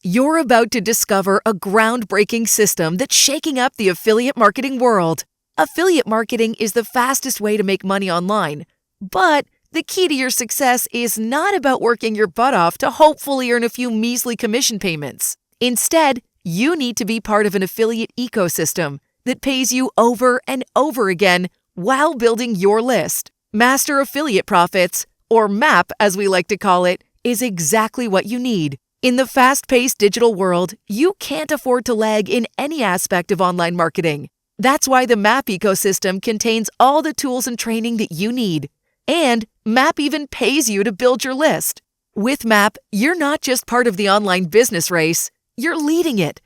You're about to discover a groundbreaking system that's shaking up the affiliate marketing world. Affiliate marketing is the fastest way to make money online. But the key to your success is not about working your butt off to hopefully earn a few measly commission payments. Instead, you need to be part of an affiliate ecosystem that pays you over and over again while building your list. Master Affiliate Profits, or MAP as we like to call it, is exactly what you need. In the fast-paced digital world, you can't afford to lag in any aspect of online marketing. That's why the MAP ecosystem contains all the tools and training that you need. And MAP even pays you to build your list. With MAP, you're not just part of the online business race, you're leading it.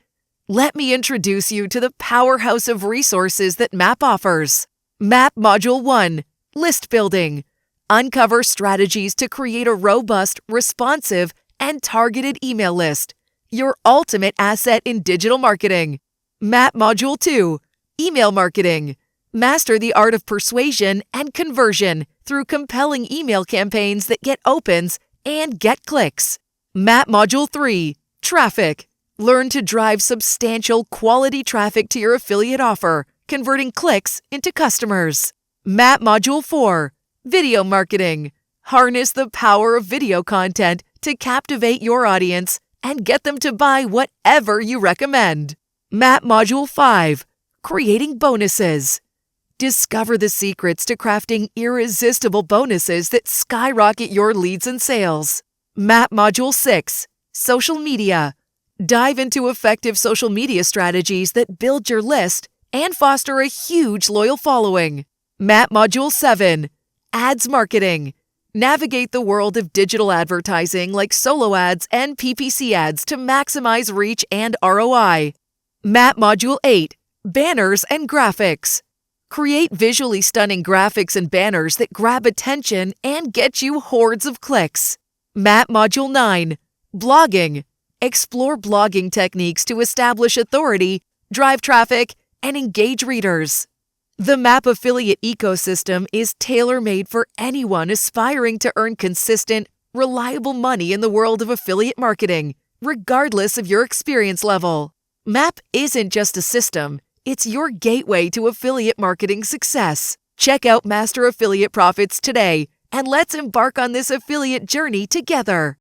Let me introduce you to the powerhouse of resources that MAP offers. MAP Module 1, List Building. Uncover strategies to create a robust, responsive, and targeted email list, your ultimate asset in digital marketing. MAP Module 2, Email Marketing. Master the art of persuasion and conversion through compelling email campaigns that get opens and get clicks. MAP Module 3, Traffic. Learn to drive substantial quality traffic to your affiliate offer, converting clicks into customers. MAP Module 4, Video Marketing. Harness the power of video content to captivate your audience and get them to buy whatever you recommend. MAP Module 5, Creating Bonuses. Discover the secrets to crafting irresistible bonuses that skyrocket your leads and sales. MAP Module 6, Social Media. Dive into effective social media strategies that build your list and foster a huge loyal following. MAP Module 7, Ads Marketing. Navigate the world of digital advertising like solo ads and PPC ads to maximize reach and ROI. MAP Module 8, Banners and Graphics. Create visually stunning graphics and banners that grab attention and get you hordes of clicks. MAP Module 9, Blogging. Explore blogging techniques to establish authority, drive traffic, and engage readers. The MAP affiliate ecosystem is tailor-made for anyone aspiring to earn consistent, reliable money in the world of affiliate marketing, regardless of your experience level. MAP isn't just a system, it's your gateway to affiliate marketing success. Check out Master Affiliate Profits today, and let's embark on this affiliate journey together.